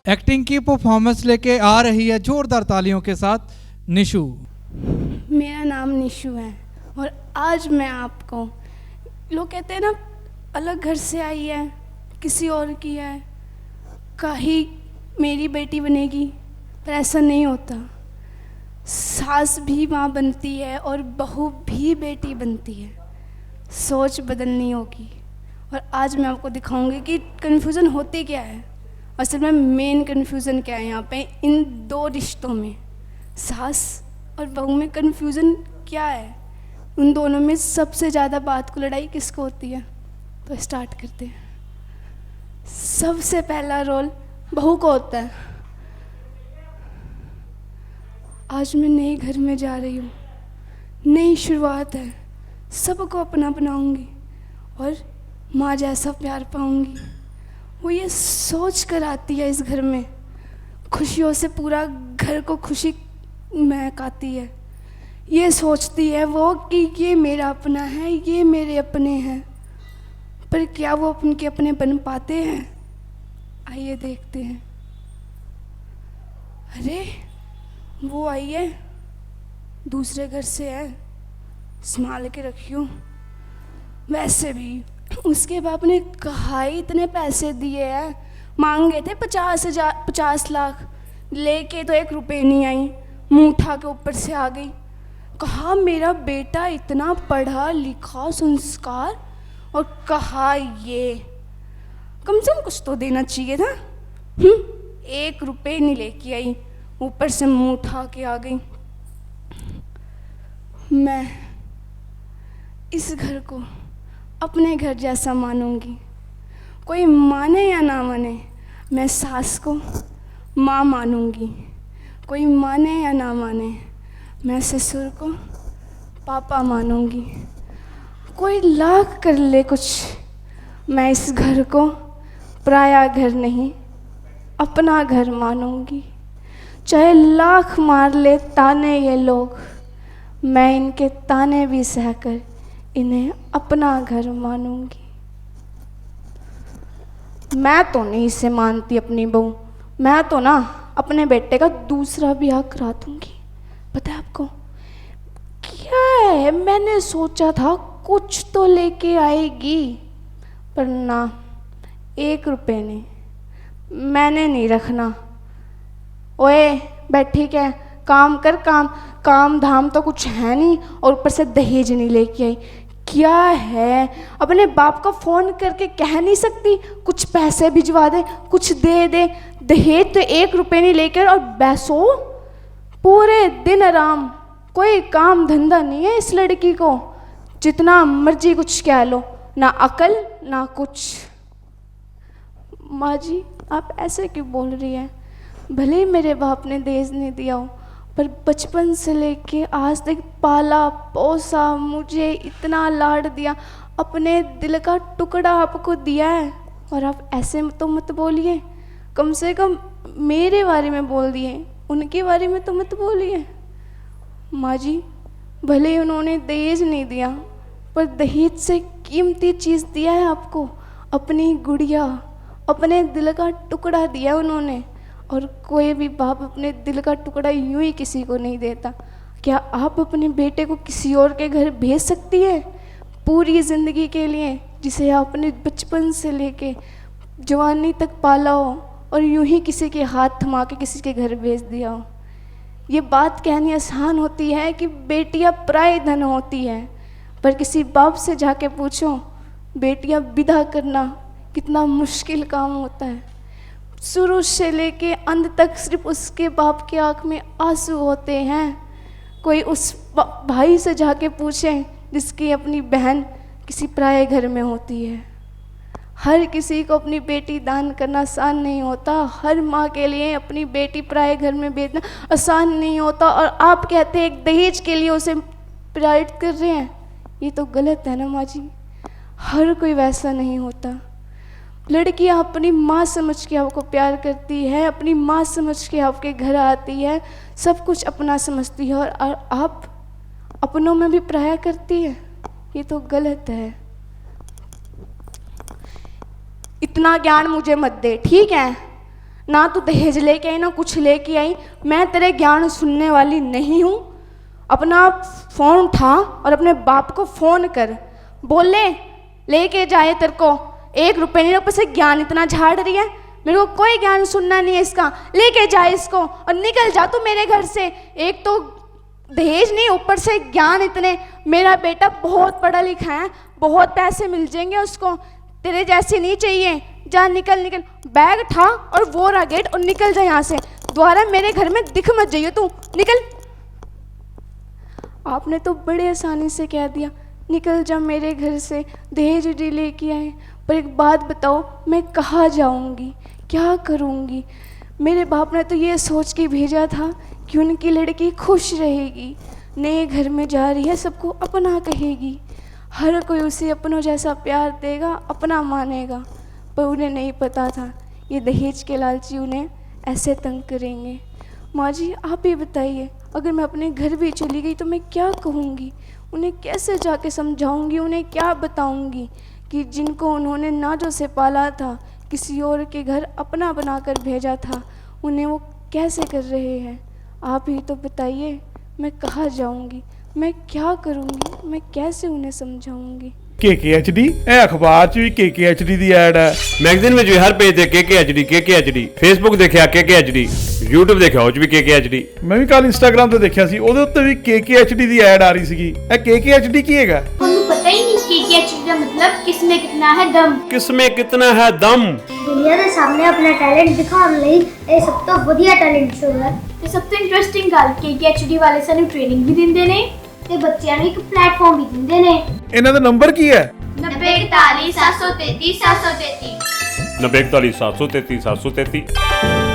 Acting की performance लेके आ रही है जोरदार तालियों के साथ निशु। मेरा नाम निशु है और आज मैं आपको, लोग कहते हैं ना अलग घर से आई है, किसी और की है, कहीं मेरी बेटी बनेगी, पर ऐसा नहीं होता। सास भी माँ बनती है और बहू भी बेटी बनती है। सोच बदलनी होगी और आज मैं आपको दिखाऊंगी कि कन्फ्यूज़न होती क्या है। असल में मेन कन्फ्यूज़न क्या है यहाँ पे, इन दो रिश्तों में, सास और बहू में कन्फ्यूज़न क्या है। उन दोनों में सबसे ज़्यादा बात को लड़ाई किसको होती है, तो स्टार्ट करते हैं। सबसे पहला रोल बहू को होता है। आज मैं नए घर में जा रही हूँ, नई शुरुआत है, सबको अपना बनाऊंगी और माँ जैसा प्यार पाऊंगी। वो ये सोच कर आती है इस घर में, खुशियों से पूरा घर को खुशी महकाती है। ये सोचती है वो कि ये मेरा अपना है, ये मेरे अपने हैं, पर क्या वो उनके अपने बन पाते हैं? आइए देखते हैं। अरे वो आई है, दूसरे घर से है, संभाल के रखियो। वैसे भी उसके बाप ने कहा ही इतने पैसे दिए हैं, मांगे थे 50 लाख, लेके तो 1 रुपये नहीं आई, मुँह उठा के ऊपर से आ गई। कहा मेरा बेटा इतना पढ़ा लिखा संस्कार, और कहा ये कम से कम कुछ तो देना चाहिए था। 1 रुपये नहीं लेके आई, ऊपर से मुँह उठा के आ गई। मैं इस घर को अपने घर जैसा मानूंगी, कोई माने या ना माने, मैं सास को माँ मानूंगी। कोई माने या ना माने, मैं ससुर को पापा मानूंगी। कोई लाख कर ले कुछ, मैं इस घर को पराया घर नहीं, अपना घर मानूंगी। चाहे लाख मार ले ताने ये लोग, मैं इनके ताने भी सहकर इन्हें अपना घर मानूंगी। मैं तो नहीं इसे मानती अपनी बहू, मैं तो ना अपने बेटे का दूसरा ब्याह करा दूंगी। पता है आपको क्या है, मैंने सोचा था कुछ तो लेके आएगी, पर ना, 1 रुपये नहीं, मैंने नहीं रखना। ओए बैठी क्या, काम कर, काम धाम तो कुछ है नहीं, और ऊपर से दहेज नहीं लेके आई। क्या है, अपने बाप को फ़ोन करके कह नहीं सकती कुछ पैसे भिजवा दे, कुछ दे दे? दहेज तो 1 रुपये नहीं लेकर, और बैसो पूरे दिन आराम, कोई काम धंधा नहीं है इस लड़की को। जितना मर्जी कुछ कह लो, ना अकल ना कुछ। माँ जी आप ऐसे क्यों बोल रही हैं? भले ही मेरे बाप ने दहेज नहीं दिया हो, पर बचपन से लेके आज तक पाला पोसा, मुझे इतना लाड दिया, अपने दिल का टुकड़ा आपको दिया है। और आप ऐसे तो मत बोलिए, कम से कम मेरे बारे में बोल दिए, उनके बारे में तो मत बोलिए। माँ जी भले ही उन्होंने दहेज नहीं दिया, पर दहेज से कीमती चीज़ दिया है आपको, अपनी गुड़िया, अपने दिल का टुकड़ा दिया उन्होंने। और कोई भी बाप अपने दिल का टुकड़ा यूं ही किसी को नहीं देता। क्या आप अपने बेटे को किसी और के घर भेज सकती है पूरी ज़िंदगी के लिए, जिसे आपने बचपन से लेके जवानी तक पाला हो, और यूं ही किसी के हाथ थमा के किसी के घर भेज दिया हो? ये बात कहनी आसान होती है कि बेटियां पराये धन होती हैं, पर किसी बाप से जाके पूछो बेटियां विदा करना कितना मुश्किल काम होता है। शुरू से लेके अंत तक सिर्फ उसके बाप के आँख में आंसू होते हैं। कोई उस भाई से जाके पूछें जिसकी अपनी बहन किसी पराये घर में होती है। हर किसी को अपनी बेटी दान करना आसान नहीं होता, हर माँ के लिए अपनी बेटी पराये घर में भेजना आसान नहीं होता। और आप कहते हैं एक दहेज के लिए उसे प्रेरित कर रहे हैं, ये तो गलत है ना माँ जी। हर कोई वैसा नहीं होता। लड़कियां अपनी माँ समझ के आपको प्यार करती है, अपनी माँ समझ के आपके घर आती है, सब कुछ अपना समझती है, और आप अपनों में भी पराया करती है, ये तो गलत है। इतना ज्ञान मुझे मत दे, ठीक है? ना तू दहेज लेके आई ना कुछ लेके आई, मैं तेरे ज्ञान सुनने वाली नहीं हूँ। अपना फ़ोन उठा और अपने बाप को फ़ोन कर, बोले लेके जाए तेरे को 1 रुपये नहीं, ऊपर से ज्ञान इतना झाड़ रही है, मेरे को कोई ज्ञान सुनना नहीं है इसका, लेके जा इसको और निकल जा तू मेरे घर से। एक तो दहेज नहीं, ऊपर से ज्ञान इतने। मेरा बेटा बहुत पढ़ा लिखा है, बहुत पैसे मिल जाएंगे उसको, तेरे जैसे नहीं चाहिए। जा निकल निकल, बैग उठा और वो रहा गेट और निकल जा यहाँ से। दोबारा मेरे घर में दिख मत जाइए तू, निकल। आपने तो बड़े आसानी से कह दिया निकल जा मेरे घर से, दहेज उड़ी लेके आए। पर एक बात बताओ, मैं कहाँ जाऊँगी, क्या करूँगी? मेरे बाप ने तो ये सोच के भेजा था कि उनकी लड़की खुश रहेगी, नए घर में जा रही है, सबको अपना कहेगी, हर कोई उसे अपनों जैसा प्यार देगा, अपना मानेगा। पर उन्हें नहीं पता था ये दहेज के लालची उन्हें ऐसे तंग करेंगे। माँ जी आप ही बताइए, अगर मैं अपने घर भी चली गई तो मैं क्या कहूँगी, उन्हें कैसे जाके समझाऊँगी, उन्हें क्या बताऊँगी कि जिनको उन्होंने नाजों से पाला था, किसी और के घर अपना बनाकर भेजा था, उन्हें वो कैसे कर रहे हैं? आप ही तो बताइए, मैं कहाँ जाऊँगी, मैं क्या करूँगी, मैं कैसे उन्हें समझाऊँगी? KKHD ਇਹ ਅਖਬਾਰ 'ਚ ਵੀ KKHD ਦੀ ਐਡ ਹੈ, ਮੈਗਜ਼ੀਨ ਵਿੱਚ ਵੀ ਹਰ ਪੇਜ ਤੇ KKHD, ਫੇਸਬੁੱਕ ਦੇਖਿਆ KKHD, YouTube ਦੇਖਿਆ ਉਹ 'ਚ ਵੀ KKHD। ਮੈਂ ਵੀ ਕੱਲ ਇੰਸਟਾਗ੍ਰਾਮ ਤੇ ਦੇਖਿਆ ਸੀ, ਉਹਦੇ ਉੱਤੇ ਵੀ KKHD ਦੀ ਐਡ ਆ ਰਹੀ ਸੀਗੀ। ਇਹ KKHD ਕੀ ਹੈਗਾ? ਤੁਹਾਨੂੰ ਪਤਾ ਹੀ ਨਹੀਂ KKHD ਦਾ मतलब किसमें कितना है दम। ਕਿਸਮੇ ਕਿਤਨਾ ਹੈ ਦਮ। ਦੁਨੀਆ ਦੇ ਸਾਹਮਣੇ ਆਪਣਾ ਟੈਲੈਂਟ ਦਿਖਾਉਣ ਲਈ ਇਹ ਸਭ ਤੋਂ ਵਧੀਆ ਟੈਲੈਂਟ ਸ਼ੋ ਹੈ। ਤੇ ਸਭ ਤੋਂ ਇੰਟਰਸਟਿੰਗ ਗੱਲ KKHD ਵਾਲੇ ਸਾਨੂੰ ਟ੍ਰੇਨਿੰਗ ਵੀ ਦਿੰਦੇ ਨੇ ਤੇ ਬੱਚਿਆਂ ਨੂੰ ਇੱਕ ਪਲੇਟਫਾਰਮ ਵੀ ਦਿੰਦੇ ਨੇ। ਇਹਨਾਂ ਦਾ ਨੰਬਰ ਕੀ ਹੈ? 9041 733 733 9041 733 733।